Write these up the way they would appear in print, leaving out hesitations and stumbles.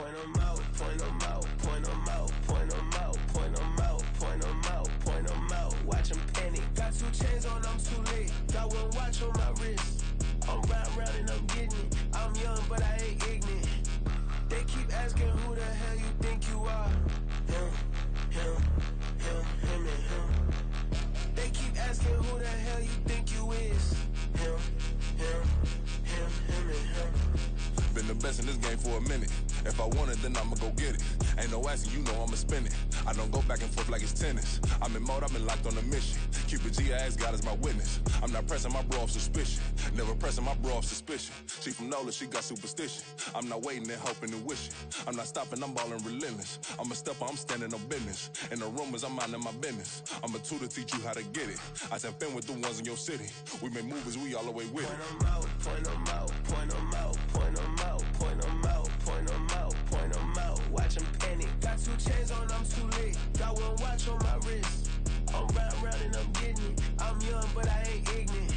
Point 'em out, point 'em out, point 'em out, point 'em out, point 'em out, point 'em out, point 'em out. Watch 'em panic. Got 2 chains on, I'm too late. Got 1 watch on my wrist. I'm round and I'm getting it. I'm young, but I ain't ignorant. They keep asking who the hell you think you are. Him, and him. They keep asking who the hell you think you is. Him, and him. Been the best in this game for a minute. If I want it, then I'ma go get it. Ain't no asking, you know I'ma spin it. I don't go back and forth like it's tennis. I'm in mode, I've been locked on a mission. Keep it G, I ask God as my witness. I'm not pressing my bro off suspicion. Never pressing my bro off suspicion. She from Nola, she got superstition. I'm not waiting and hoping and wishing. I'm not stopping, I'm ballin' relentless. I'm a stepper, I'm standing on business. In the rumors, I'm minding my business. I'm a tutor, teach you how to get it. I said, fin with the ones in your city. We make movies, we all the way with it. Point 'em out, point 'em out, point 'em out, point 'em out, point 'em out, point 'em out, point 'em out. Watch 'em panic. Got 2 chains on, I'm too late. Got 1 watch on my wrist. I'm round and I'm getting it. I'm young, but I ain't ignorant.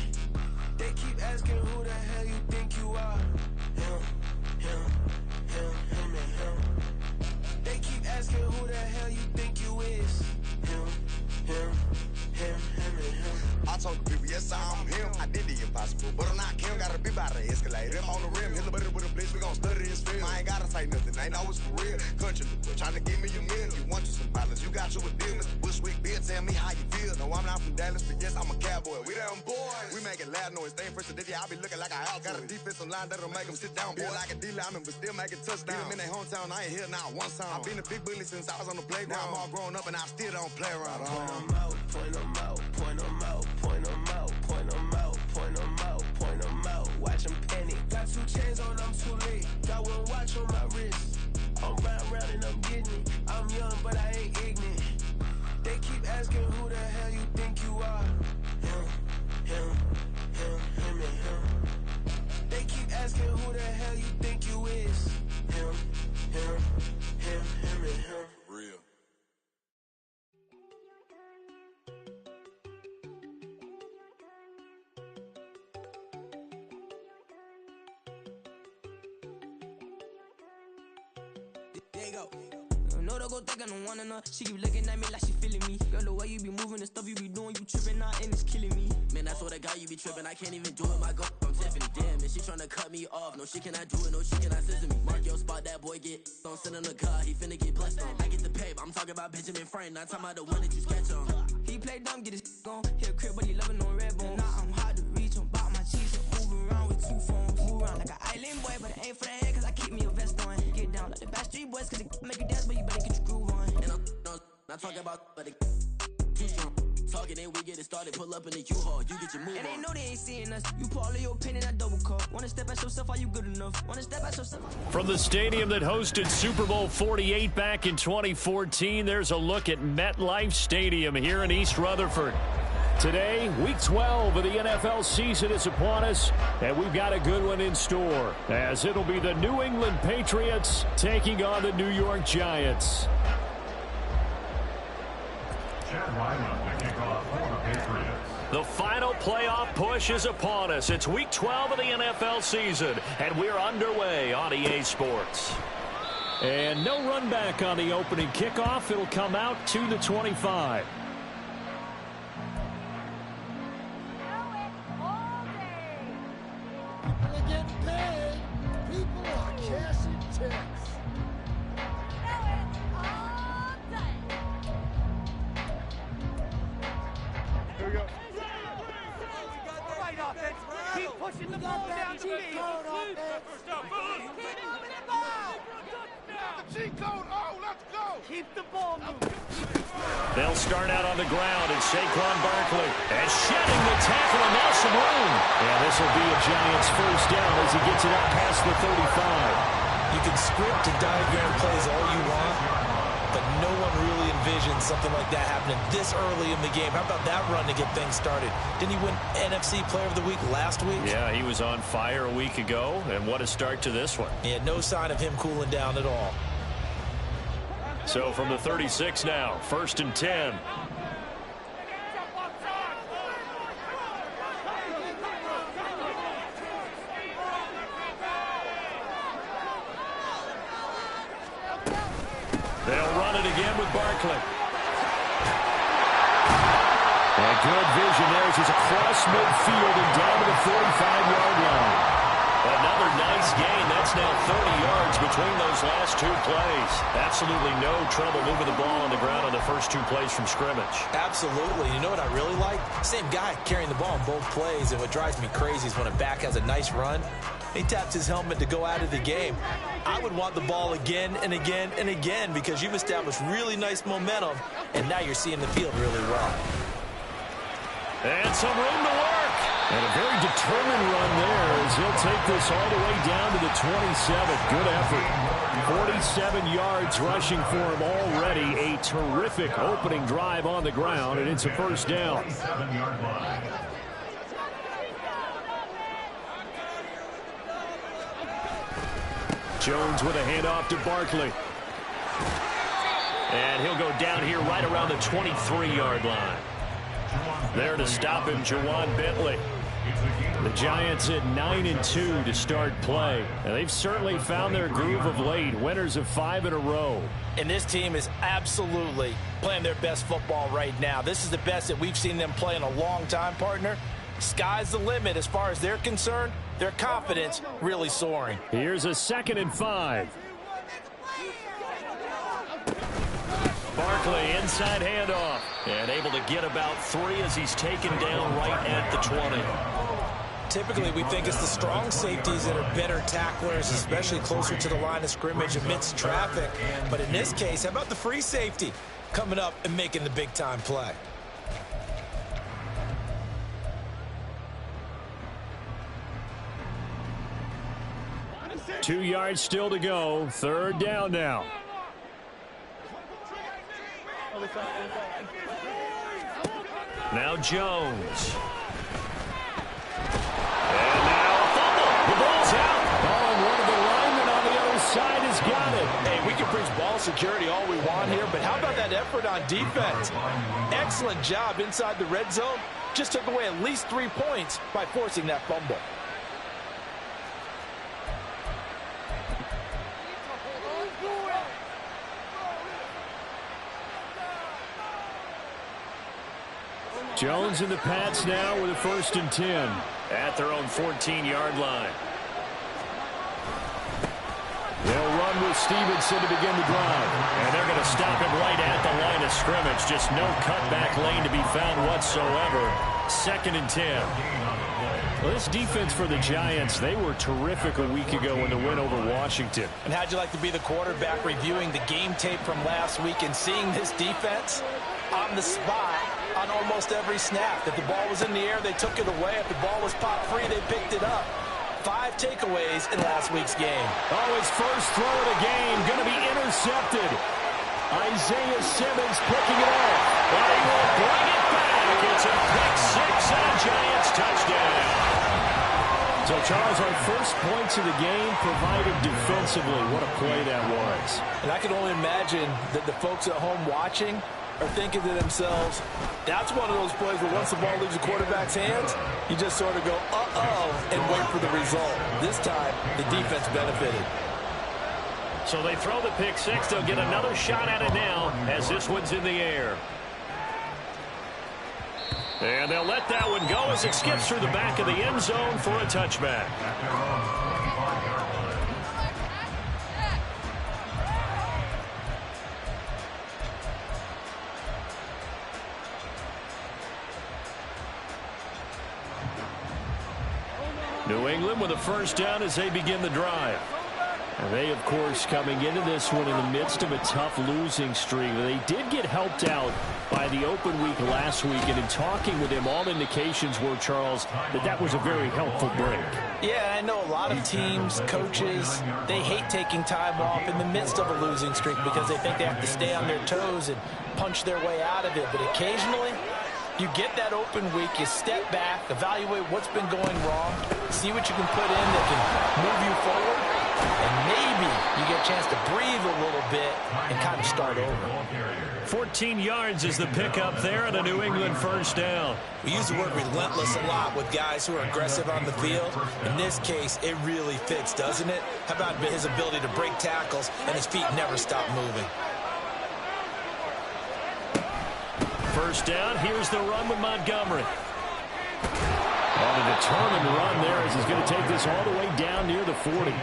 They keep asking who the hell you think you are. Him, and him. They keep asking who the hell you think you is. Him, and him. I told the people, yes, I'm him. I did the impossible, but I'm not Kim. Gotta be by the escalator. Him on the rim, hit the butter with a blitz. We gon' study his film. I ain't gotta say nothing, ain't always for real. Country, trying to give me a meal. You want you some violence, you got you a deal. Mr. Bushwick, Bill, tell me how you feel. No, I'm not from Dallas, but yes, I'm a cowboy. We them boys. We making loud noise. Staying first to this, I be looking like a house. Got a defensive line that'll make them sit down. Feel like a D-lineman, but still making touchdowns. Beat them in their hometown, I ain't here now one time. I've been a big bully since I was on the playground. Now I'm all grown up and I still don't play around. Point 'em out, point 'em out, point 'em out, point 'em out, point 'em out, point 'em out, point 'em out. Watch 'em panic. Got 2 chains on, I'm too late. Got 1 watch on my wrist. I'm round and I'm getting it. I'm young, but I ain't ignorant. They keep asking who the hell you think you are. Him, and him. They keep asking who the hell you think you is. Him, and him. Real. There you go. No, don't go think I don't wanna know. She keep looking at me like she feeling me. Girl, the way you be moving, the stuff you be doing, you tripping out and it's killing me. Man, I swear to God, you be tripping. I can't even do it. My girl from Tiffany. Damn, and she tryna cut me off. No, she cannot do it. No, she cannot scissor me. Mark your spot, that boy get don't sit in the car. He finna get blessed on. I get the pay, but I'm talking about Benjamin Frank. Not talking about the one that you sketch on. He play dumb, get his on. He a crib, but he loving on red bone. Now I'm hard to reach. I'm bout my cheese and move around with 2 phones. Move around like an island boy, but it ain't for the head, cause I keep me a vest on. Get down like the Backstreet Boys, cause it make you dance, but you better get your groove on. And I'm not talking about, but too strong. Talking and we get it started. Pull up in the U-Haul. You get your move And on. they know they ain't seeing us. You put all of your opinion in that double cup. Wanna step at yourself, are you good enough? Wanna step at yourself? From the stadium that hosted Super Bowl 48 back in 2014, there's a look at MetLife Stadium here in East Rutherford. Today, Week 12 of the NFL season is upon us, and we've got a good one in store, as it'll be the New England Patriots taking on the New York Giants. The final playoff push is upon us. It's Week 12 of the NFL season, and we're underway on EA Sports. And no run back on the opening kickoff. It'll come out to the 25. People are getting paid. People are cashing checks. Here we go. Right offense. Keep pushing the ball down the field. First down, The cheat code. Oh, let's go. Keep the ball moving. They'll start out on the ground, and Saquon Barkley and shedding the tackle, and now some room. And this will be a Giants first down as he gets it out past the 35. You can script to diagram plays all you want, but no one really envisions something like that happening this early in the game. How about that run to get things started? Didn't he win NFC Player of the Week last week? Yeah, he was on fire a week ago, and what a start to this one. Yeah, no sign of him cooling down at all. So from the 36 now, 1st and 10. again with Barkley. And good vision there as he's across midfield and down to the 45-yard line. Another nice gain. That's now 30 yards between those last two plays. Absolutely no trouble moving the ball on the ground on the first two plays from scrimmage. Absolutely. You know what I really like? Same guy carrying the ball in both plays, and what drives me crazy is when a back has a nice run, he taps his helmet to go out of the game. I would want the ball again and again and again because you've established really nice momentum, and now you're seeing the field really well. And some room to work. And a very determined run there as he'll take this all the way down to the 27. Good effort. 47 yards rushing for him already. A terrific opening drive on the ground, and it's a first down. Jones with a handoff to Barkley. And he'll go down here right around the 23-yard line. There to stop him, Juwan Bentley. The Giants at 9-2 to start play. And they've certainly found their groove of late. Winners of 5 in a row. And this team is absolutely playing their best football right now. This is the best that we've seen them play in a long time, partner. Sky's the limit as far as they're concerned. Their confidence really soaring. Here's a 2nd and 5. Barkley, inside handoff. And able to get about 3 as he's taken down right at the 20. Typically, we think it's the strong safeties that are better tacklers, especially closer to the line of scrimmage amidst traffic. But in this case, how about the free safety coming up and making the big-time play? Two yards still to go. 3rd down now. Now Jones. And now a fumble. The ball's out. Oh, and one of the linemen on the other side has got it. Hey, we can preach ball security all we want here, but how about that effort on defense? Excellent job inside the red zone. Just took away at least 3 points by forcing that fumble. Jones and the Pats now with a 1st and 10 at their own 14-yard line. They'll run with Stevenson to begin the drive. And they're going to stop him right at the line of scrimmage. Just no cutback lane to be found whatsoever. 2nd and 10. Well, this defense for the Giants, they were terrific a week ago in the win over Washington. And how'd you like to be the quarterback reviewing the game tape from last week and seeing this defense on the spot on almost every snap? If the ball was in the air, they took it away. If the ball was popped free, they picked it up. 5 takeaways in last week's game. Oh, his first throw of the game going to be intercepted. Isaiah Simmons picking it off. But he will bring it back. It's a pick 6 and a Giants touchdown. So, Charles, our first points of the game provided defensively. What a play that was. And I can only imagine that the folks at home watching are thinking to themselves, that's one of those plays where once the ball leaves the quarterback's hands, you just sort of go, uh-oh, and wait for the result. This time, the defense benefited. So they throw the pick 6. They'll get another shot at it now as this one's in the air. And they'll let that one go as it skips through the back of the end zone for a touchback. New England with a 1st down as they begin the drive. And they, of course, coming into this one in the midst of a tough losing streak. They did get helped out by the open week last week. And in talking with him, all indications were, Charles, that was a very helpful break. Yeah, I know a lot of teams, coaches, they hate taking time off in the midst of a losing streak because they think they have to stay on their toes and punch their way out of it. But occasionally, you get that open week, you step back, evaluate what's been going wrong, see what you can put in that can move you forward, and maybe you get a chance to breathe a little bit and kind of start over. 14 yards is the pickup there and a New England 1st down. We use the word relentless a lot with guys who are aggressive on the field. In this case, it really fits, doesn't it? How about his ability to break tackles and his feet never stop moving? first down. Here's the run with Montgomery. And a determined run there as he's going to take this all the way down near the 40.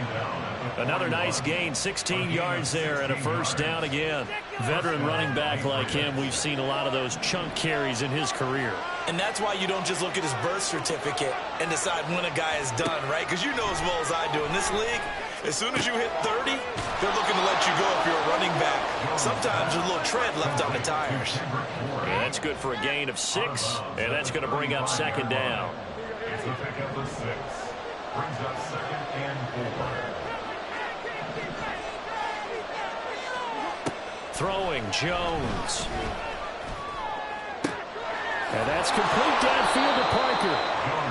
Another nice gain, 16 yards there and a first down again. Veteran running back like him, we've seen a lot of those chunk carries in his career. And that's why you don't just look at his birth certificate and decide when a guy is done, right? Because you know as well as I do, in this league, as soon as you hit 30, they're looking to let you go if you're a running back. Sometimes there's a little tread left on the tires. And that's good for a gain of 6, and that's going to bring up second down. It's a pickup of 6. Brings up 2nd and 4. Throwing, Jones. And that's complete downfield to Parker.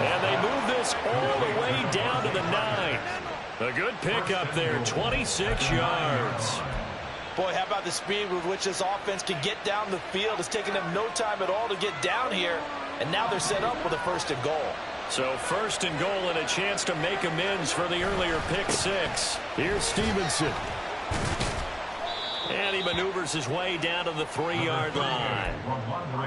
And they move this all the way down to the 9. A good pickup there, 26 yards. Boy, how about the speed with which this offense can get down the field? It's taken them no time at all to get down here. And now they're set up with a 1st and goal. So 1st and goal and a chance to make amends for the earlier pick 6. Here's Stevenson. And he maneuvers his way down to the 3-yard line.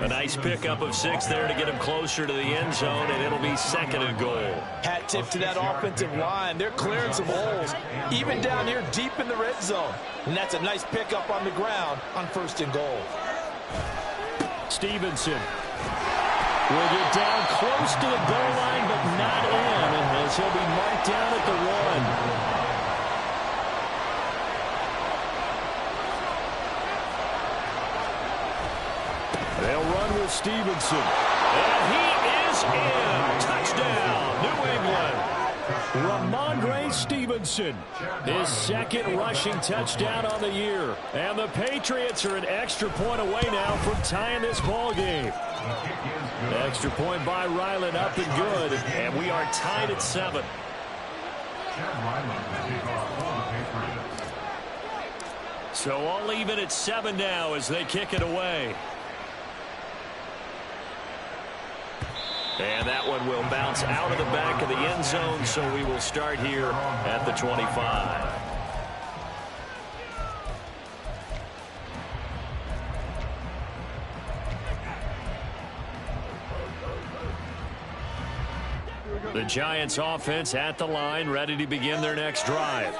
A nice pickup of 6 there to get him closer to the end zone, and it'll be 2nd and goal. Hat tip to that offensive line. They're clearing some holes, even down here deep in the red zone. And that's a nice pickup on the ground on 1st and goal. Stevenson will get down close to the goal line, but not in, as he'll be marked down at the 1. They'll run with Stevenson. And he is in. Touchdown, New England. Ramondre Stevenson, his 2nd rushing touchdown on the year. And the Patriots are an extra point away now from tying this ball game. Extra point by Ryland up and good. And we are tied at 7. So all even at 7 now as they kick it away. And that one will bounce out of the back of the end zone, so we will start here at the 25. The Giants offense at the line, ready to begin their next drive.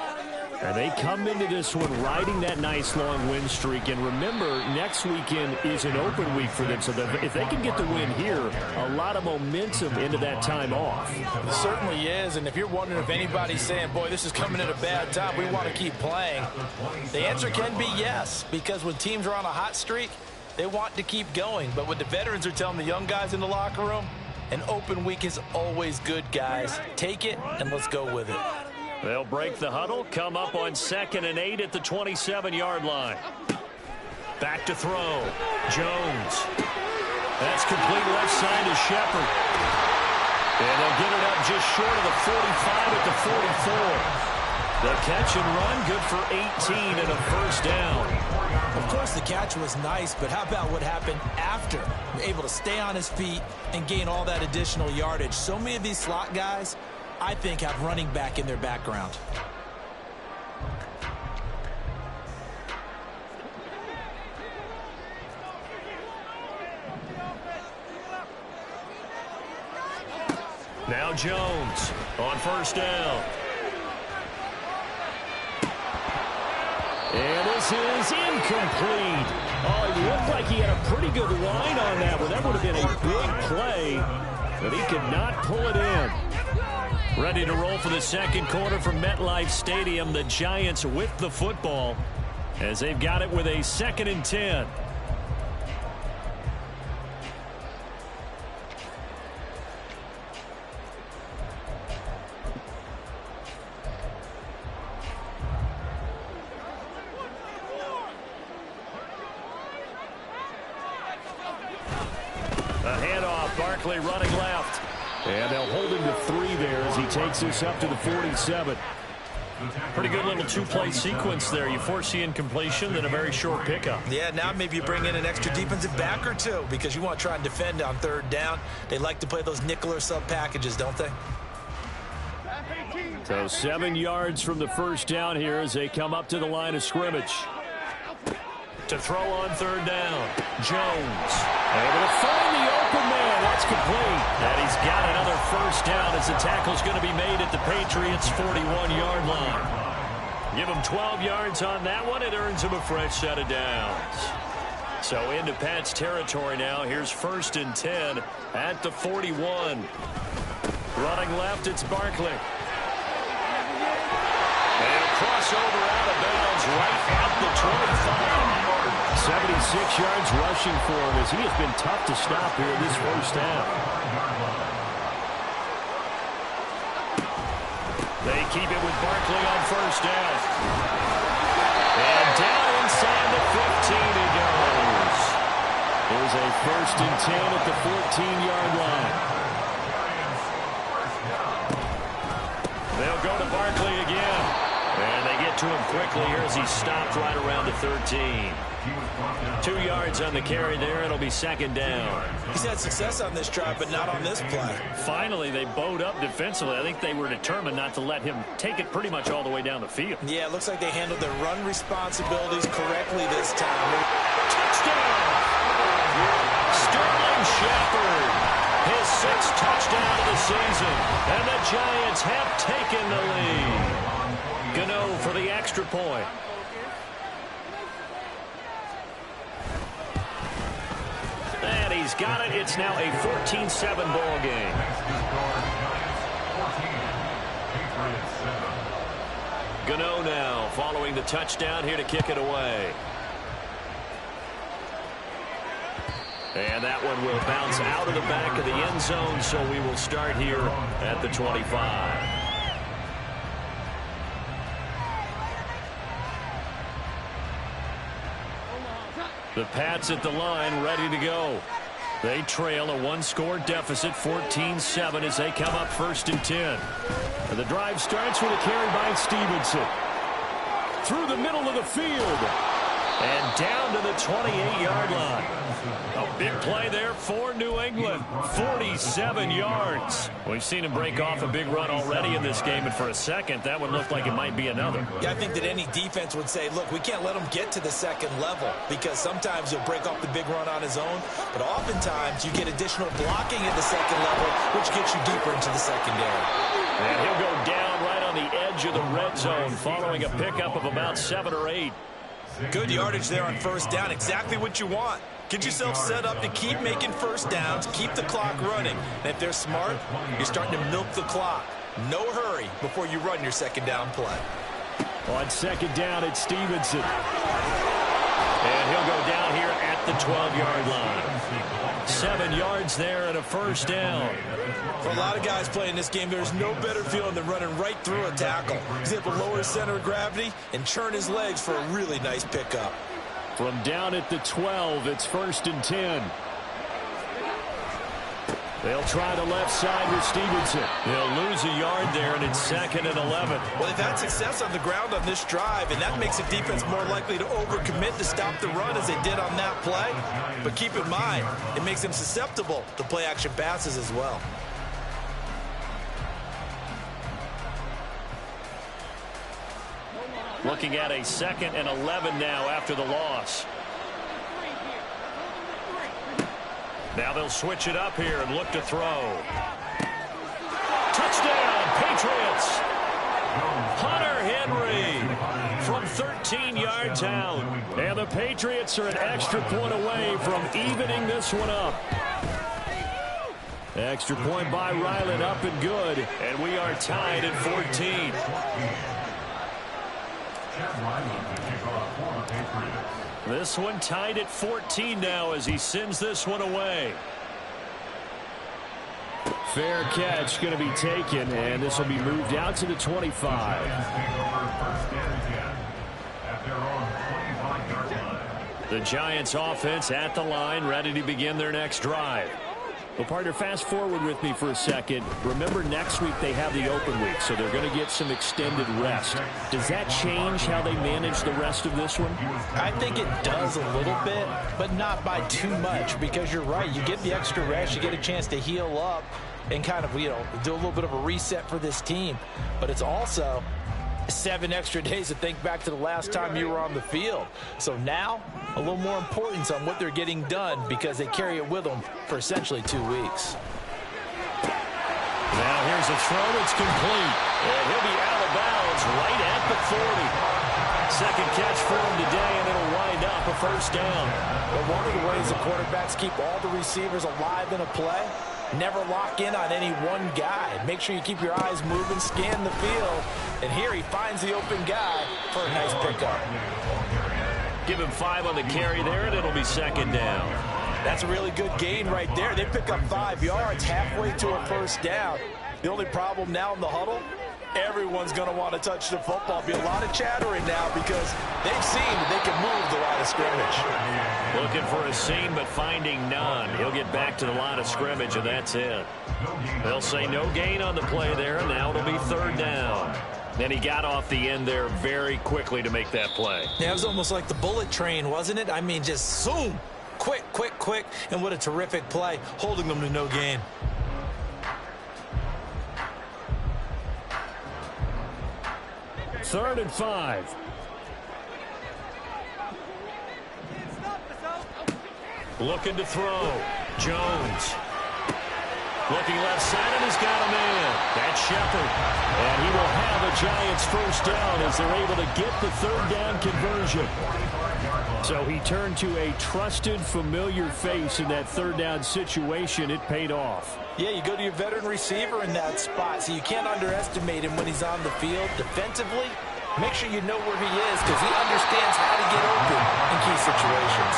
And they come into this one riding that nice long win streak. And remember, next weekend is an open week for them. So if they can get the win here, a lot of momentum into that time off. It certainly is. And if you're wondering if anybody's saying, boy, this is coming at a bad time, we want to keep playing, the answer can be yes. Because when teams are on a hot streak, they want to keep going. But what the veterans are telling the young guys in the locker room, an open week is always good, guys. Take it and let's go with it. They'll break the huddle, come up on 2nd and 8 at the 27-yard line. Back to throw. Jones. That's complete left side to Shepard. And they'll get it up just short of the 45 at the 44. The catch and run, good for 18 and a first down. Of course, the catch was nice, but how about what happened after? Able to stay on his feet and gain all that additional yardage. So many of these slot guys, I think, have running back in their background. Now Jones on first down. And this is incomplete. Oh, it looked like he had a pretty good line on that one. That would have been a big play, but he could not pull it in. Ready to roll for the second quarter from MetLife Stadium. The Giants with the football as they've got it with a 2nd and 10. A handoff, Barkley running left. And they'll hold him to 3 there as he takes this up to the 47. Pretty good little two-play sequence there. You force the incompletion, then a very short pickup. Yeah, now maybe you bring in an extra defensive back or two because you want to try and defend on 3rd down. They like to play those nickel or sub packages, don't they? So 7 yards from the first down here as they come up to the line of scrimmage. To throw on third down. Jones able to find the open man. That's complete. And he's got another first down as the tackle's going to be made at the Patriots' 41-yard line. Give him 12 yards on that one. It earns him a fresh set of downs. So into Pat's territory now. Here's 1st and 10 at the 41. Running left, it's Barkley. And a crossover out of bounds right at the 25. 76 yards rushing for him as he has been tough to stop here in this first half. They keep it with Barkley on first down. And down inside the 15 he goes. There's a 1st and 10 at the 14-yard line. They'll go to Barkley again. And they get to him quickly here as he's stopped right around the 13. 2 yards on the carry there. It'll be 2nd down. He's had success on this drive, but not on this play. Finally, they bowed up defensively. I think they were determined not to let him take it pretty much all the way down the field. Yeah, it looks like they handled their run responsibilities correctly this time. Touchdown! Sterling Shepard, his 6th touchdown of the season. And the Giants have taken the lead. Gano for the extra point. And he's got it. It's now a 14-7 ball game. Gano now following the touchdown here to kick it away. And that one will bounce out of the back of the end zone, so we will start here at the 25. The Pats at the line, ready to go. They trail a 1-score deficit, 14-7, as they come up 1st and 10. And the drive starts with a carry by Stevenson. Through the middle of the field. And down to the 28-yard line. A big play there for New England. 47 yards. We've seen him break off a big run already in this game, and for a second, that one looked like it might be another. Yeah, I think that any defense would say, look, we can't let him get to the 2nd level, because sometimes he'll break off the big run on his own, but oftentimes you get additional blocking at the 2nd level, which gets you deeper into the secondary. And he'll go down right on the edge of the red zone, following a pickup of about 7 or 8. Good yardage there on first down. Exactly what you want. Get yourself set up to keep making first downs, keep the clock running. And if they're smart, you're starting to milk the clock. No hurry before you run your 2nd down play. On 2nd down, it's Stevenson. And he'll go down here at the 12-yard line. 7 yards there and a first down. For a lot of guys playing this game, there's no better feeling than running right through a tackle. He's able to lower his center of gravity and churn his legs for a really nice pickup. From down at the 12, it's 1st and 10. They'll try the left side with Stevenson. They'll lose a yard there, and it's 2nd and 11. Well, they've had success on the ground on this drive, and that makes the defense more likely to overcommit to stop the run as they did on that play. But keep in mind, it makes them susceptible to play-action passes as well. Looking at a 2nd and 11 now after the loss. Now they'll switch it up here and look to throw. Touchdown, Patriots! Hunter Henry from 13 yards out. And the Patriots are an extra point away from evening this one up. Extra point by Ryland, up and good. And we are tied at 14. This one tied at 14 now as he sends this one away. Fair catch going to be taken, and this will be moved out to the 25. The Giants offense at the line, ready to begin their next drive. Well, partner, fast forward with me for a second. Remember, next week they have the open week, so they're going to get some extended rest. Does that change how they manage the rest of this one? I think it does a little bit, but not by too much, because you're right. You get the extra rest, you get a chance to heal up and kind of, do a little bit of a reset for this team. But it's also 7 extra days to think back to the last time you were on the field. So now, a little more importance on what they're getting done because they carry it with them for essentially 2 weeks. Now here's a throw. It's complete. And he'll be out of bounds right at the 40. Second catch for him today, and it'll wind up a first down. But one of the ways the quarterbacks keep all the receivers alive in a play, never lock in on any one guy. Make sure you keep your eyes moving, scan the field. And here he finds the open guy for a nice pickup. Give him 5 on the carry there, and it'll be second down. That's a really good gain right there. They pick up 5 yards halfway to a first down. The only problem now in the huddle, everyone's going to want to touch the football. Be a lot of chattering now because they've seen that they can move the line of scrimmage. Looking for a seam, but finding none. He'll get back to the line of scrimmage, and that's it. They'll say no gain on the play there, and now it'll be third down. Then he got off the end there very quickly to make that play. Yeah, it was almost like the bullet train, wasn't it? I mean, just zoom. Quick, quick, quick. And what a terrific play, holding them to no gain. Third and 5. Looking to throw. Jones. Looking left side, and he's got a man. That's Shepard. And he will have a Giants first down as they're able to get the third down conversion. So he turned to a trusted, familiar face in that third down situation. It paid off. Yeah, you go to your veteran receiver in that spot, so you can't underestimate him when he's on the field. Defensively, make sure you know where he is because he understands how to get open in key situations.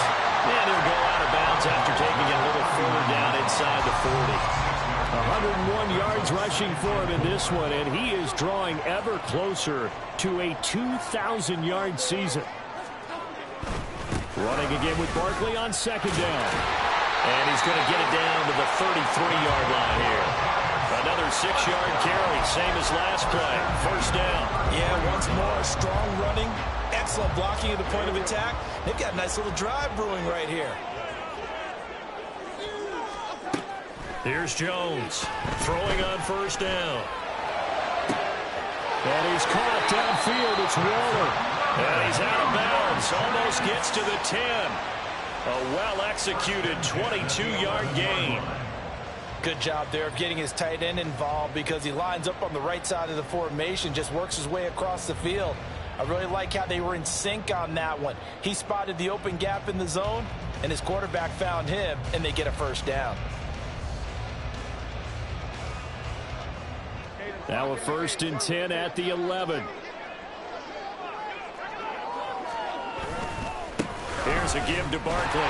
And he'll go out of bounds after taking it a little further down inside the 40. 101 yards rushing for him in this one, and he is drawing ever closer to a 2,000-yard season. Running again with Barkley on second down. And he's going to get it down to the 33-yard line here. Another 6-yard carry, same as last play. First down. Yeah, once more, strong running, excellent blocking at the point of attack. They've got a nice little drive brewing right here. Here's Jones throwing on first down. And he's caught downfield. It's Waller. And he's out of bounds. Almost gets to the 10. A well-executed 22-yard gain. Good job there of getting his tight end involved because he lines up on the right side of the formation, just works his way across the field. I really like how they were in sync on that one. He spotted the open gap in the zone, and his quarterback found him, and they get a first down. Now a first and 10 at the 11. Here's a give to Barkley.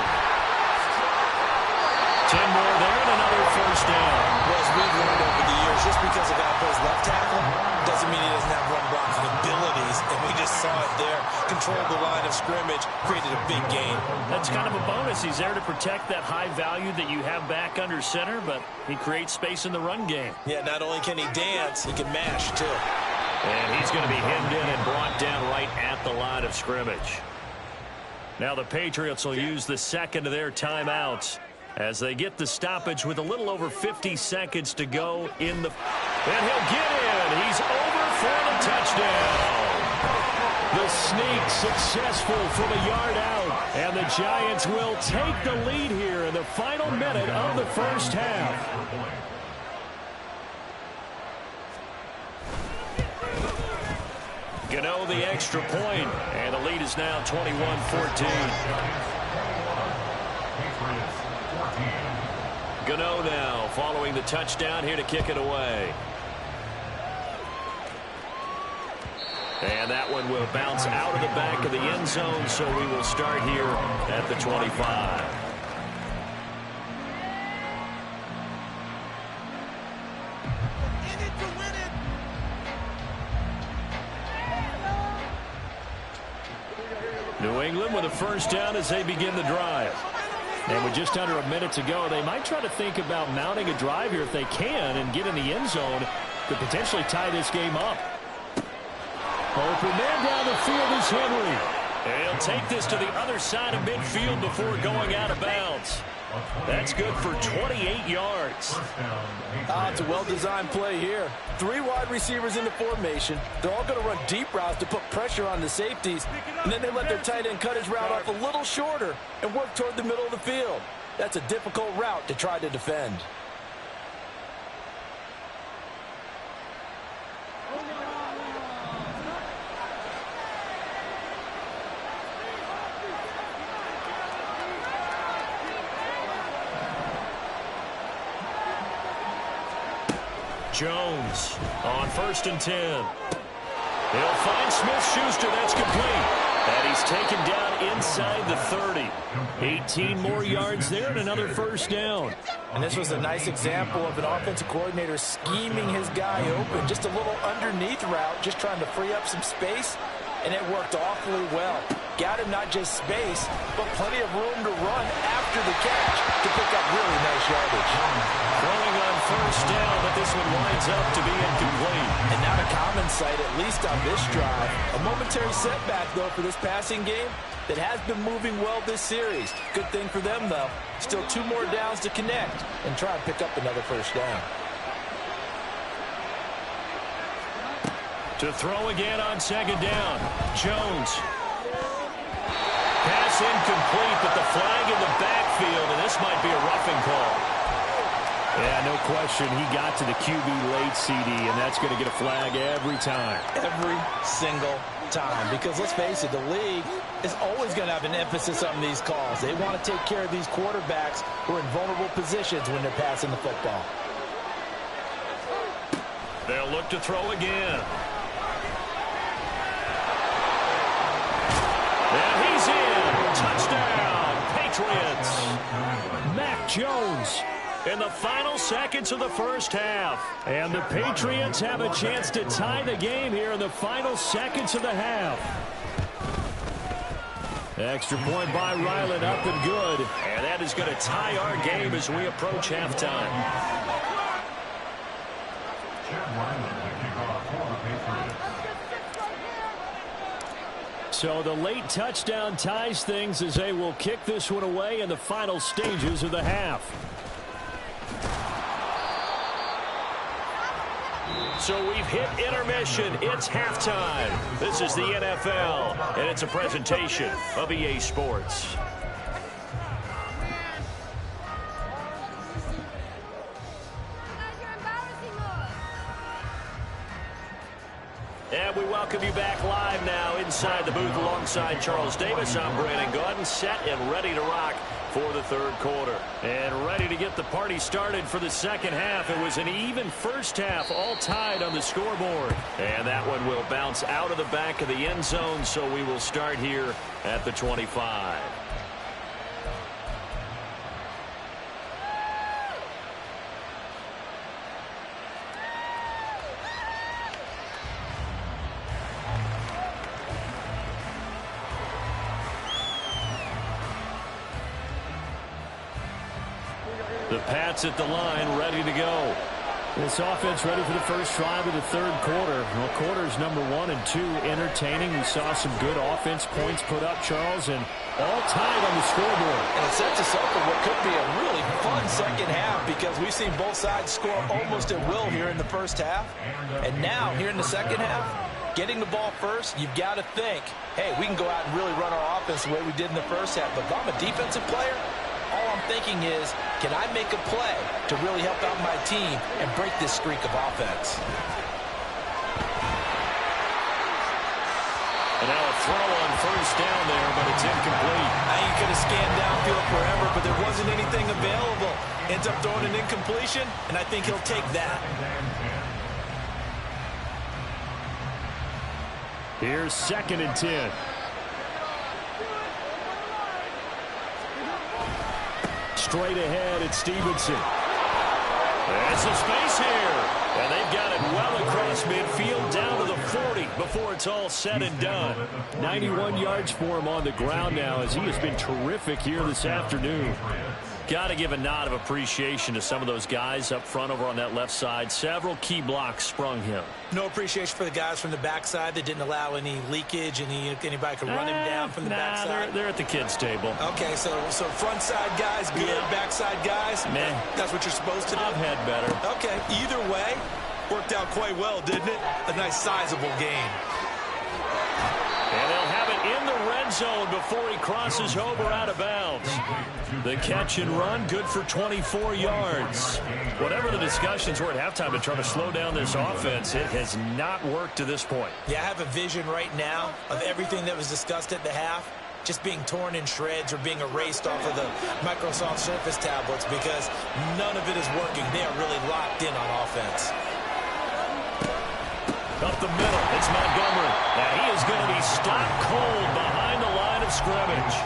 10 more there and another first down. Well, as we've learned over the years, just because a guy plays left tackle doesn't mean he doesn't have run blocking abilities, and we just saw it there. Controlled the line of scrimmage, created a big gain. That's kind of a bonus. He's there to protect that high value that you have back under center, but he creates space in the run game. Yeah, not only can he dance, he can mash, too. And he's going to be hemmed in and brought down right at the line of scrimmage. Now the Patriots will use the second of their timeouts as they get the stoppage with a little over 50 seconds to go in the... And he'll get in. He's over for the touchdown. The sneak successful from a yard out. And the Giants will take the lead here in the final minute of the first half. Gano the extra point, and the lead is now 21-14. Gano now following the touchdown here to kick it away. And that one will bounce out of the back of the end zone, so we will start here at the 25. New England with a first down as they begin the drive. And with just under a minute to go, they might try to think about mounting a drive here if they can and get in the end zone to potentially tie this game up. Open man down the field is Henry. And he'll take this to the other side of midfield before going out of bounds. That's good for 28 yards. It's a well-designed play here. 3 wide receivers in the formation. They're all going to run deep routes to put pressure on the safeties, and then they let their tight end cut his route off a little shorter and work toward the middle of the field. That's a difficult route to try to defend. Jones on 1st and 10. He'll find Smith-Schuster. That's complete. And he's taken down inside the 30. 18 more yards there and another first down. And this was a nice example of an offensive coordinator scheming his guy open. Just a little underneath route, just trying to free up some space, and it worked awfully well. Got him not just space, but plenty of room to run after the catch to pick up really nice yardage. Throwing on 1st down, but this one winds up to be incomplete. And not a common sight, at least on this drive. A momentary setback, though, for this passing game that has been moving well this series. Good thing for them, though. Still 2 more downs to connect and try and pick up another first down. To throw again on 2nd down. Jones. Pass incomplete, but the flag in the backfield, and this might be a roughing call. Yeah, no question. He got to the QB late, CD, and that's going to get a flag every time. Every single time. Because let's face it, the league is always going to have an emphasis on these calls. They want to take care of these quarterbacks who are in vulnerable positions when they're passing the football. They'll look to throw again. And he's in. Touchdown, Patriots. Mac Jones in the final seconds of the first half. And the Patriots have a chance to tie the game here in the final seconds of the half. Extra point by Ryland, up and good. And that is going to tie our game as we approach halftime. So the late touchdown ties things as they will kick this one away in the final stages of the half. So we've hit intermission. It's halftime. This is the NFL, and it's a presentation of EA Sports. And we welcome you back live now inside the booth alongside Charles Davis. I'm Brandon Gaudin, set and ready to rock for the 3rd quarter. And ready to get the party started for the second half. It was an even first half, all tied on the scoreboard. And that one will bounce out of the back of the end zone, so we will start here at the 25. The Pats at the line, ready to go. This offense ready for the first drive of the 3rd quarter. Well, quarters number 1 and 2 entertaining. We saw some good offense points put up, Charles, and all tied on the scoreboard. And it sets us up for what could be a really fun second half because we've seen both sides score almost at will here in the first half. And now, here in the second half, getting the ball first, you've got to think, hey, we can go out and really run our offense the way we did in the first half. But if I'm a defensive player, all I'm thinking is, can I make a play to really help out my team and break this streak of offense? And now a throw on 1st down there, but it's incomplete. He could have scanned downfield forever, but there wasn't anything available. Ends up throwing an incompletion, and I think he'll take that. Here's 2nd and 10. Straight ahead, it's Stevenson. There's some space here. And they've got it well across midfield down to the 40 before it's all said and done. 91 yards for him on the ground now as he has been terrific here this afternoon. Got to give a nod of appreciation to some of those guys up front over on that left side. Several key blocks sprung him. No appreciation for the guys from the backside that didn't allow any leakage, and anybody could run him down from the backside. They're at the kids' table. Okay, so front side guys good, backside guys, meh. That's what you're supposed to do? I've had better. Okay, either way, worked out quite well, didn't it? A nice sizable game. And they'll have it in the red zone before he crosses over out of bounds. The catch and run, good for 24 yards. Whatever the discussions were at halftime to try to slow down this offense, it has not worked to this point. Yeah, I have a vision right now of everything that was discussed at the half just being torn in shreds or being erased off of the Microsoft Surface tablets because none of it is working. They are really locked in on offense. Up the middle, it's Montgomery. Now he is going to be stopped cold behind the line of scrimmage.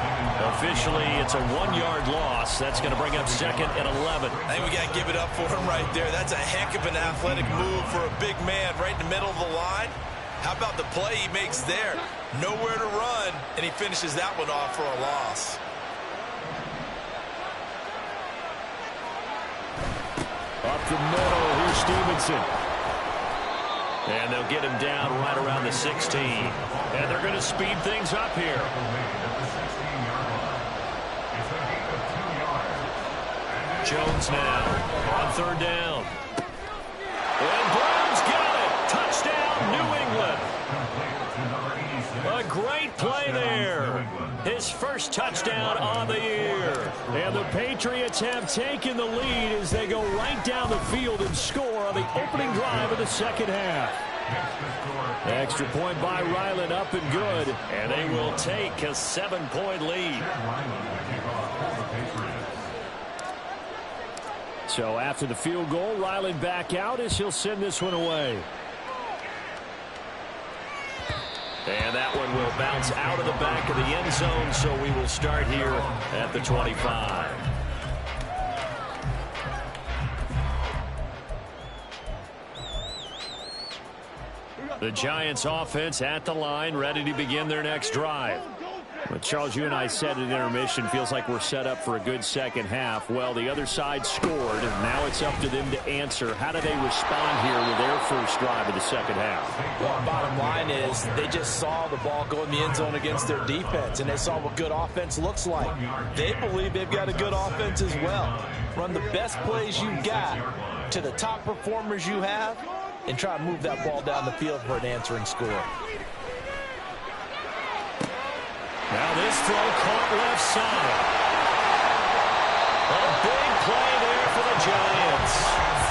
Officially, it's a 1-yard loss. That's going to bring up 2nd and 11. I think we got to give it up for him right there. That's a heck of an athletic move for a big man right in the middle of the line. How about the play he makes there? Nowhere to run, and he finishes that one off for a loss. Up the middle, here's Stevenson. And they'll get him down right around the 16. And they're going to speed things up here. Jones now on 3rd down. And Brown's got it. Touchdown, New England. A great play there. His first touchdown on the year. And the Patriots have taken the lead as they go right down the field and score on the opening drive of the second half. Extra point by Ryland, up and good. And they will take a 7-point lead. So after the field goal, Ryland back out as he'll send this one away. And that one will bounce out of the back of the end zone, so we will start here at the 25. The Giants offense at the line, ready to begin their next drive. But Charles, you and I said at intermission, feels like we're set up for a good second half. Well, the other side scored, and now it's up to them to answer. How do they respond here with their first drive of the second half? Well, bottom line is they just saw the ball go in the end zone against their defense, and they saw what good offense looks like. They believe they've got a good offense as well. Run the best plays you got to the top performers you have, and try to move that ball down the field for an answering score. Now this throw caught left side. A big play there for the Giants.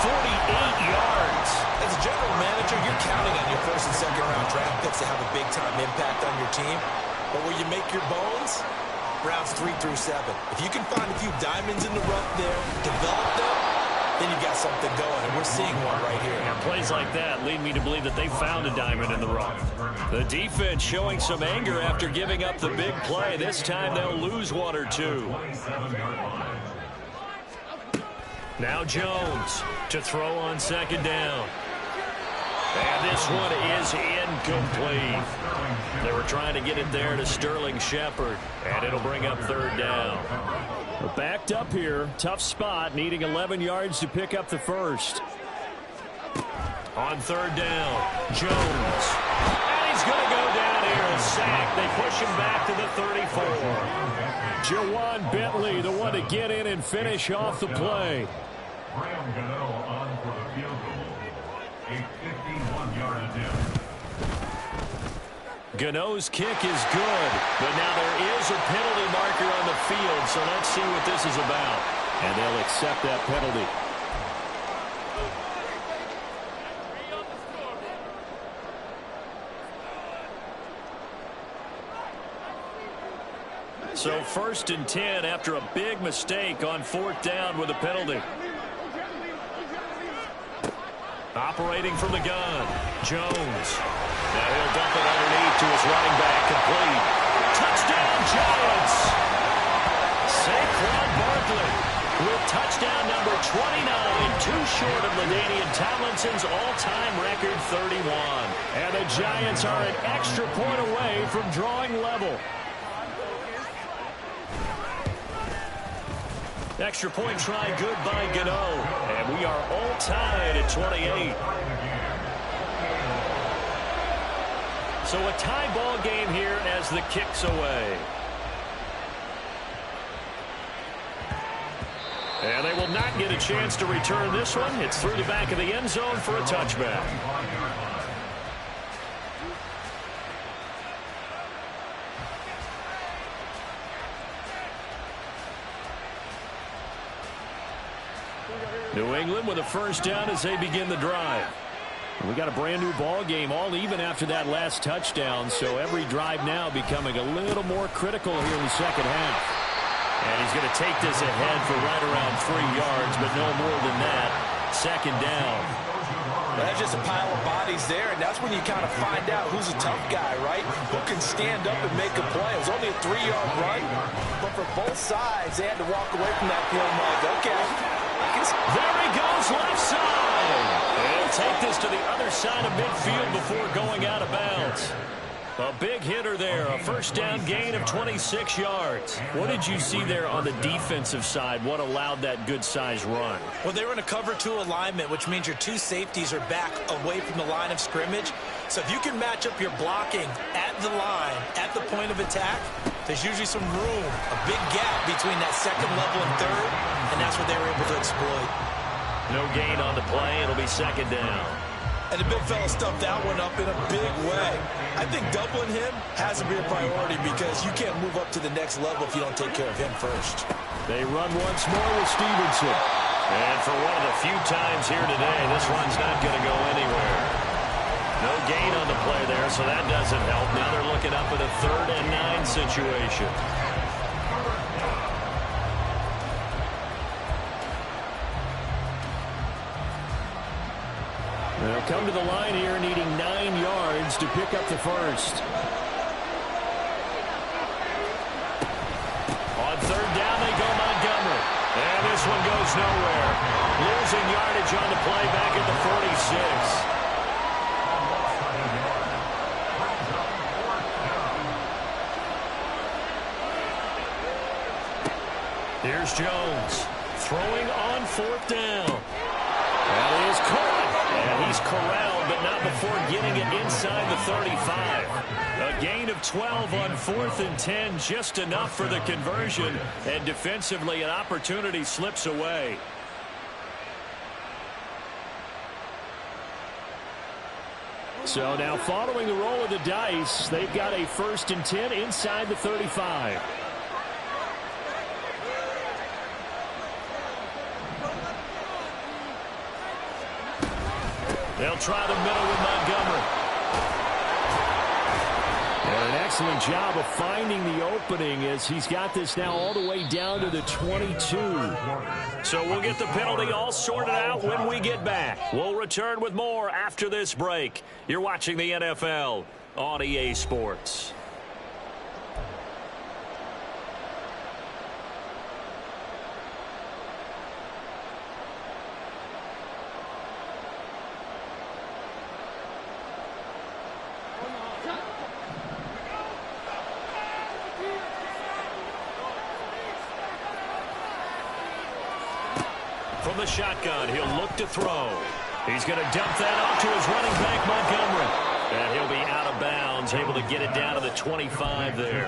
48 yards. As a general manager, you're counting on your first and second round draft picks to have a big-time impact on your team. But where you make your bones, rounds 3 through 7. If you can find a few diamonds in the rough there, develop them, then you've got something going, and we're seeing one right here. And plays like that lead me to believe that they found a diamond in the rough. The defense showing some anger after giving up the big play. This time they'll lose 1 or 2. Now Jones to throw on 2nd down. And this one is incomplete. They were trying to get it there to Sterling Shepard, and it'll bring up 3rd down. We're backed up here. Tough spot, needing 11 yards to pick up the first. On 3rd down, Jones. And he's going to go down here and sack. They push him back to the 34. Jawan Bentley, the one to get in and finish off the play. Graham Gano on for the field goal. A 51-yard attempt. Gano's kick is good, but now there is a penalty marker on the field, so let's see what this is about. And they'll accept that penalty. So 1st and 10 after a big mistake on 4th down with a penalty. Operating from the gun, Jones. Now he'll dump it underneath to his running back, complete. Touchdown, Giants! Saquon Barkley with touchdown number 29, too short of LaDainian Tomlinson's all-time record 31. And the Giants are an extra point away from drawing level. Extra point try good by Gano. And we are all tied at 28. So a tie ball game here as the kick's away. And they will not get a chance to return this one. It's through the back of the end zone for a touchback. New England with a first down as they begin the drive. We got a brand new ball game, all even after that last touchdown, so every drive now becoming a little more critical here in the second half. And he's going to take this ahead for right around 3 yards, but no more than that. Second down. That's just a pile of bodies there, and that's when you kind of find out who's a tough guy, right? Who can stand up and make a play. It was only a 3-yard run, but for both sides, they had to walk away from that feeling like, okay. There he goes, left side. He'll take this to the other side of midfield before going out of bounds. A big hitter there, a first down gain of 26 yards. What did you see there on the defensive side? What allowed that good-sized run? Well, they were in a cover 2 alignment, which means your 2 safeties are back away from the line of scrimmage. So if you can match up your blocking at the line, at the point of attack, there's usually some room, a big gap between that second level and third, and that's what they were able to exploit. No gain on the play. It'll be second down. And the big fella stuffed that one up in a big way. I think doubling him has to be a priority because you can't move up to the next level if you don't take care of him first. They run once more with Stevenson. And for one of the few times here today, this one's not going to go anywhere. No gain on the play there, so that doesn't help. Now they're looking up at a 3rd and 9 situation. They'll come to the line here needing 9 yards to pick up the first. On 3rd down, they go Montgomery. And this one goes nowhere. Losing yardage on the play back at the 46. Here's Jones throwing on 4th down. That is caught. And he's corralled, but not before getting it inside the 35. A gain of 12 on 4th and 10, just enough for the conversion. And defensively, an opportunity slips away. So now following the roll of the dice, they've got a 1st and 10 inside the 35. They'll try the middle with Montgomery. And an excellent job of finding the opening as he's got this now all the way down to the 22. So we'll get the penalty all sorted out when we get back. We'll return with more after this break. You're watching the NFL on EA Sports. From the shotgun, he'll look to throw. He's going to dump that off to his running back, Montgomery. And he'll be out of bounds, able to get it down to the 25 there.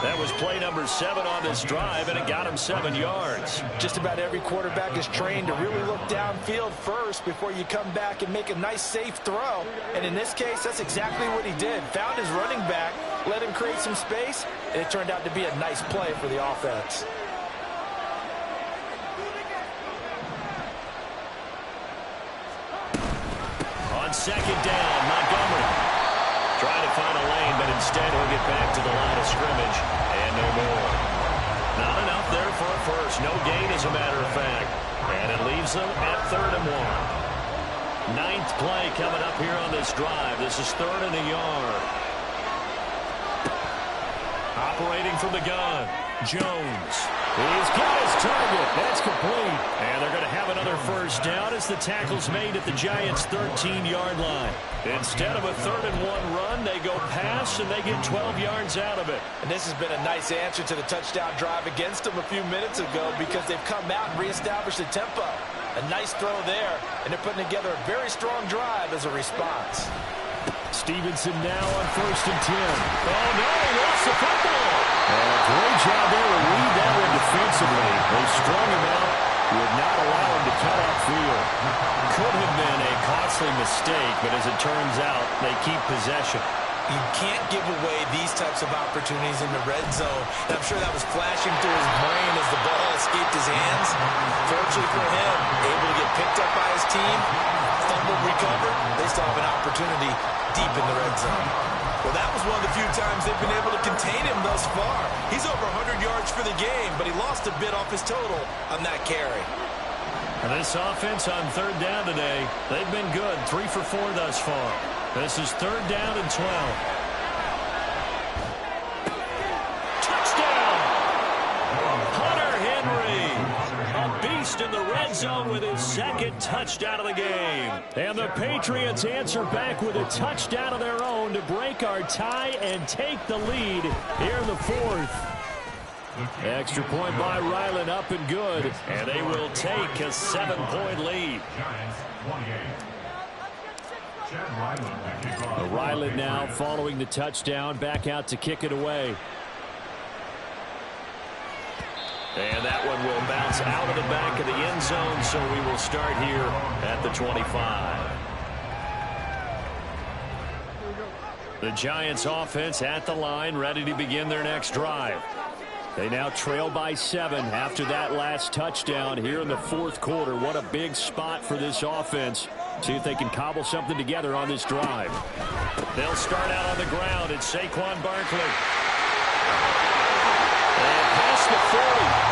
That was play number 7 on this drive, and it got him 7 yards. Just about every quarterback is trained to really look downfield first before you come back and make a nice, safe throw. And in this case, that's exactly what he did. Found his running back, let him create some space, and it turned out to be a nice play for the offense. On 2nd down, Montgomery trying to find a lane, but instead he'll get back to the line of scrimmage and no more. Not enough there for a first. No gain, as a matter of fact. And it leaves them at 3rd and 1. 9th play coming up here on this drive. This is 3rd and a yard. Operating from the gun, Jones. He's got his target. That's complete. And they're going to have another first down as the tackle's made at the Giants' 13-yard line. Instead of a 3rd-and-1 run, they go pass, and they get 12 yards out of it. And this has been a nice answer to the touchdown drive against them a few minutes ago because they've come out and reestablished the tempo. A nice throw there, and they're putting together a very strong drive as a response. Stevenson now on 1st and 10. Oh, no, he lost the football. And a great job there to read that one defensively. They strung him out, would not allow him to cut upfield. Could have been a costly mistake, but as it turns out, they keep possession. You can't give away these types of opportunities in the red zone. And I'm sure that was flashing through his brain as the ball escaped his hands. Fortunately for him, able to get picked up by his team, fumbled, recovered. They still have an opportunity deep in the red zone. Well, that was one of the few times they've been able to contain him thus far. He's over 100 yards for the game, but he lost a bit off his total on that carry. And this offense on 3rd down today, they've been good. 3 for 4 thus far. This is 3rd down and 12. Touchdown! Hunter Henry, a beast in the red zone with his 2nd touchdown of the game. And the Patriots answer back with a touchdown of their own to break our tie and take the lead here in the 4th. Extra point by Ryland up and good, and they will take a 7-point lead. Ryland now following the touchdown, back out to kick it away. And that one will bounce out of the back of the end zone, so we will start here at the 25. The Giants offense at the line, ready to begin their next drive. They now trail by 7 after that last touchdown here in the 4th quarter. What a big spot for this offense. See if they can cobble something together on this drive. They'll start out on the ground. It's Saquon Barkley. And past the 40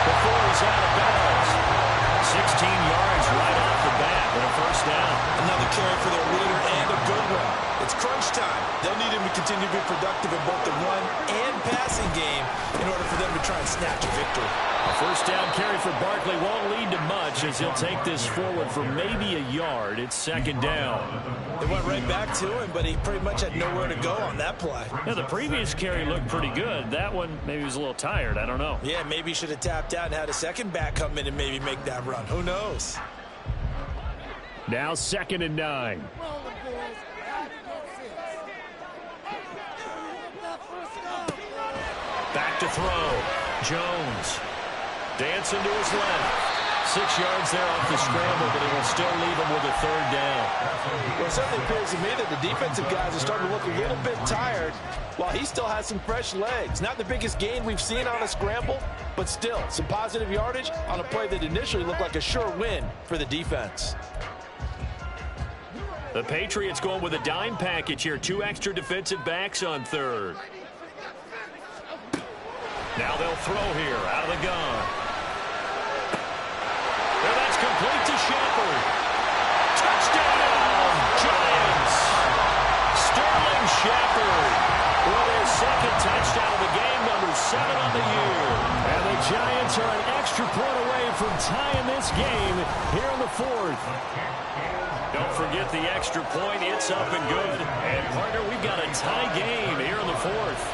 before he's out of bounds. 16 yards right off the bat and a first down. Another carry for their leader and a good one. It's crunch time. They'll need him to continue to be productive in both the run and passing game in order for them to try and snatch a victory. A first down carry for Barkley won't lead to much as he'll take this forward for maybe a yard. It's 2nd down. They went right back to him, but he pretty much had nowhere to go on that play. Yeah, the previous carry looked pretty good. That one, maybe he was a little tired. I don't know. Yeah, maybe he should have tapped out and had a second back come in and maybe make that run. Who knows? Now 2nd and 9. Back to throw. Jones. Dancing to his left. 6 yards there off the scramble, but it will still leave him with a 3rd down. Well, it certainly appears to me that the defensive guys are starting to look a little bit tired while he still has some fresh legs. Not the biggest gain we've seen on a scramble, but still some positive yardage on a play that initially looked like a sure win for the defense. The Patriots going with a dime package here. 2 extra defensive backs on 3rd. Now they'll throw here out of the gun. And that's complete to Shepard. Touchdown, Giants! Sterling Shepard with his 2nd touchdown of the game, number 7 on the year. And the Giants are an extra point away from tying this game here in the 4th. Don't forget the extra point. It's up and good. And, partner, we've got a tie game here in the 4th.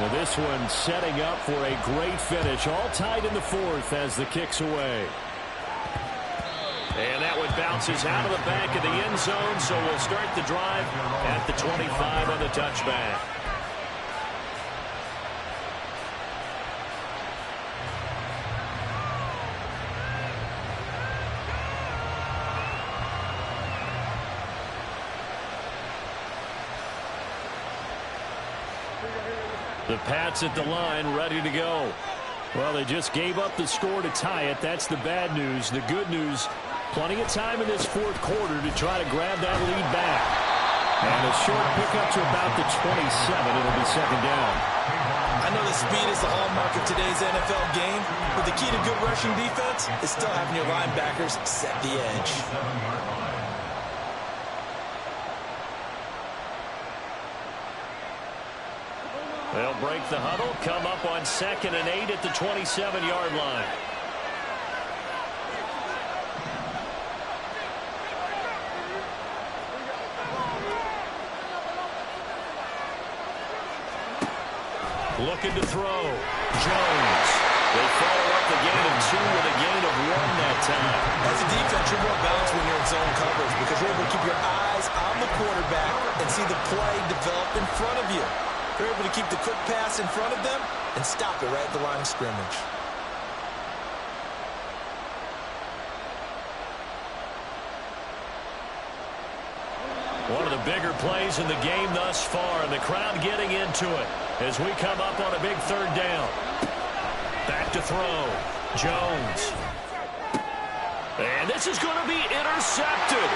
Now this one setting up for a great finish. All tied in the 4th as the kick's away. And that one bounces out of the back of the end zone, so we'll start the drive at the 25 on the touchback. The Pats at the line, ready to go. Well, they just gave up the score to tie it. That's the bad news. The good news, plenty of time in this 4th quarter to try to grab that lead back. And a short pickup to about the 27. It'll be 2nd down. I know the speed is the hallmark of today's NFL game, but the key to good rushing defense is still having your linebackers set the edge. They'll break the huddle, come up on 2nd and 8 at the 27-yard line. Looking to throw. Jones. They follow up the gain of 2 with a gain of 1 that time. As a defense, you're more balanced when you're in zone coverage because you're able to keep your eyes on the quarterback and see the play develop in front of you. You're able to keep the quick pass in front of them and stop it right at the line of scrimmage. One of the bigger plays in the game thus far, and the crowd getting into it as we come up on a big 3rd down. Back to throw. Jones. And this is going to be intercepted.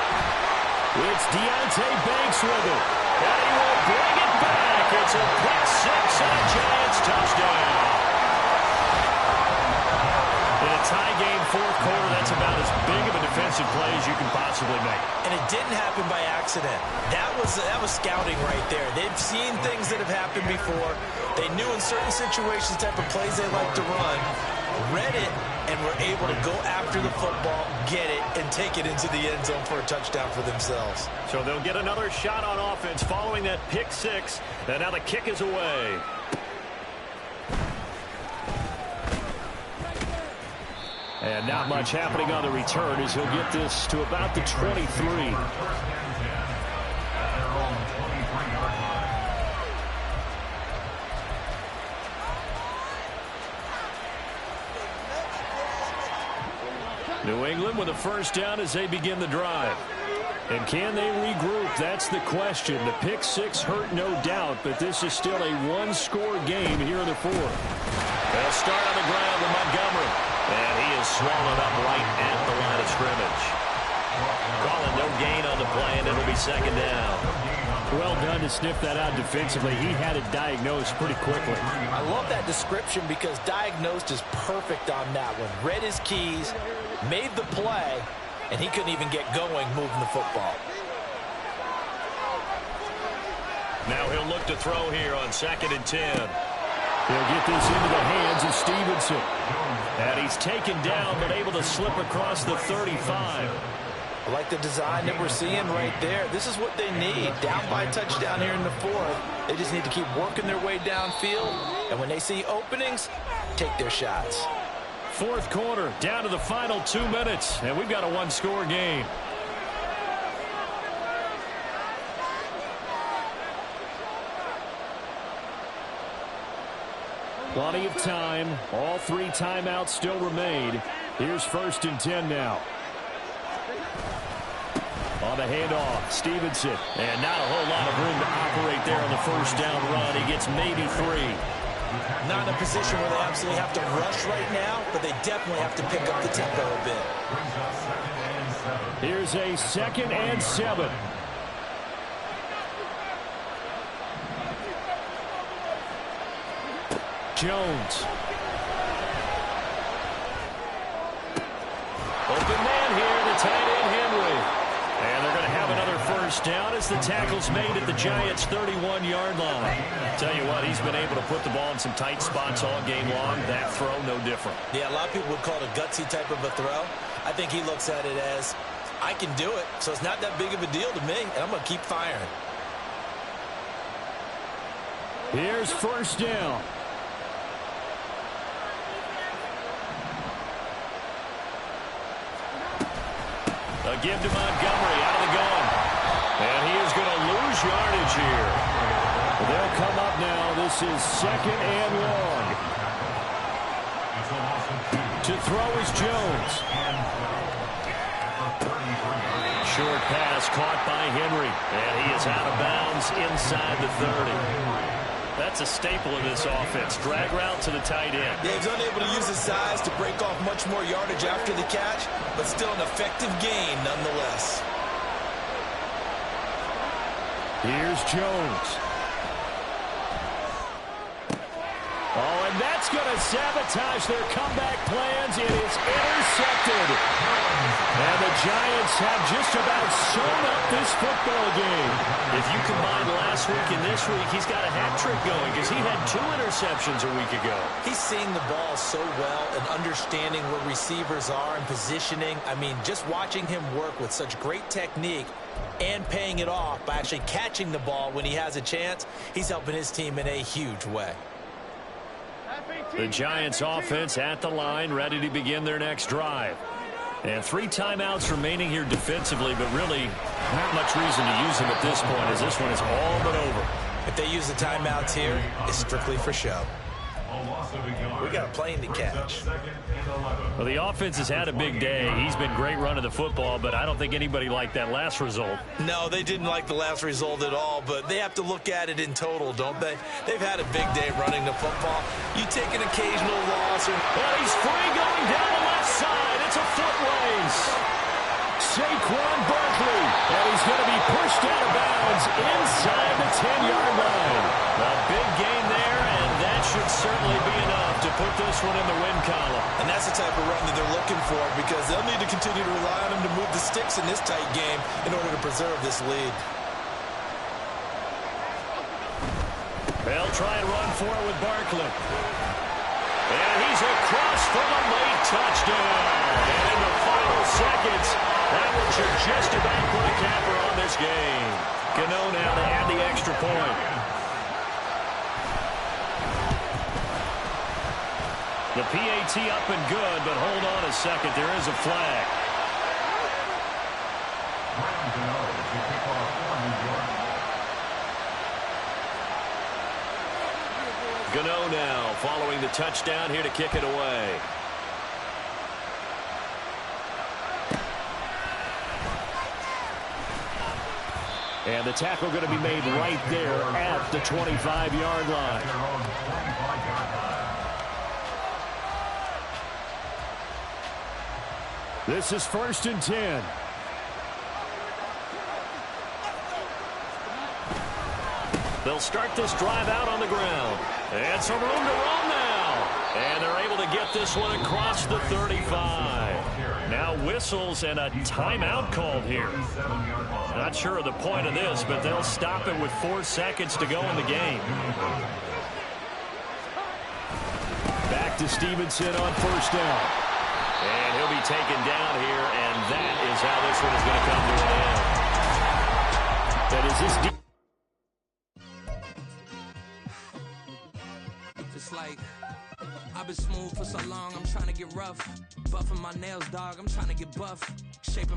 It's Deonte Banks with it. And he will bring it back. It's a pick 6 and a Giants touchdown. In a tie game, 4th quarter, that's about as big of a defensive play as you can possibly make. And it didn't happen by accident. That was scouting right there. They've seen things that have happened before. They knew in certain situations the type of plays they like to run, read it, and were able to go after the football, get it, and take it into the end zone for a touchdown for themselves. So they'll get another shot on offense following that pick 6, and now the kick is away. And not much happening on the return as he'll get this to about the 23. New England with a 1st down as they begin the drive. And can they regroup? That's the question. The pick 6 hurt, no doubt, but this is still a 1-score game here in the 4th. They'll start on the ground with Montgomery. And he is swallowed up right at the line of scrimmage. Calling no gain on the play, and it'll be 2nd down. Well done to sniff that out defensively. He had it diagnosed pretty quickly. I love that description because diagnosed is perfect on that one. Read his keys, made the play, and he couldn't even get going moving the football. Now he'll look to throw here on 2nd and 10. He'll get this into the hands of Stevenson. And he's taken down but able to slip across the 35. I like the design that we're seeing right there. This is what they need. Down by a touchdown here in the 4th. They just need to keep working their way downfield. And when they see openings, take their shots. 4th quarter, down to the final 2 minutes. And we've got a 1-score game. Plenty of time. All 3 timeouts still remain. Here's 1st and 10 now. On the handoff, Stevenson. And not a whole lot of room to operate there on the 1st down run. He gets maybe 3. Not in a position where they absolutely have to rush right now, but they definitely have to pick up the tempo a bit. Here's a 2nd and 7. Jones. Open man here, the tight end Henry. And they're going to have another 1st down as the tackle's made at the Giants' 31-yard line. Tell you what, he's been able to put the ball in some tight spots all game long. That throw, no different. Yeah, a lot of people would call it a gutsy type of a throw. I think he looks at it as, I can do it, so it's not that big of a deal to me, and I'm going to keep firing. Here's 1st down. A give to Montgomery out of the gun. And he is going to lose yardage here. They'll come up now. This is 2nd and long. To throw is Jones. Short pass caught by Henry. And he is out of bounds inside the 30. That's a staple of this offense. Drag route to the tight end. Yeah, he's unable to use his size to break off much more yardage after the catch, but still an effective gain nonetheless. Here's Jones. Oh, and that's That's going to sabotage their comeback plans. It is intercepted. And the Giants have just about sewn up this football game. If you combine last week and this week, he's got a hat trick going because he had 2 interceptions a week ago. He's seeing the ball so well and understanding where receivers are and positioning. I mean, just watching him work with such great technique and paying it off by actually catching the ball when he has a chance, he's helping his team in a huge way. The Giants offense at the line, ready to begin their next drive. And 3 timeouts remaining here defensively, but really not much reason to use them at this point as this one is all but over. If they use the timeouts here, it's strictly for show. We got a plane to catch. Well, the offense has had a big day. He's been great running the football, but I don't think anybody liked that last result. No, they didn't like the last result at all, but they have to look at it in total, don't they? They've had a big day running the football. You take an occasional loss. And he's free going down the left side. It's a foot race. Saquon Barkley. And he's going to be pushed out of bounds inside the 10-yard line. A big gain there, and that should certainly be enough to put this one in the win column. And that's the type of run that they're looking for because they'll need to continue to rely on him to move the sticks in this tight game in order to preserve this lead. They'll try and run for it with Barkley. And he's across for a late touchdown. And in the final seconds, that one should just about put a capper on this game. Gano now to add the extra point. The PAT up and good, but hold on a second. There is a flag. Gano now following the touchdown here to kick it away. And the tackle going to be made right there at the 25-yard line. This is 1st and 10. They'll start this drive out on the ground. And some room to run now. And they're able to get this one across the 35. Now whistles and a timeout called here. Not sure of the point of this, but they'll stop it with 4 seconds to go in the game. Back to Stevenson on 1st down. And he'll be taken down here, and that is how this one is going to come to an end. That is this. It's like, I've been smooth for so long, I'm trying to get rough. Buffing my nails, dog, I'm trying to get buff. Shaping my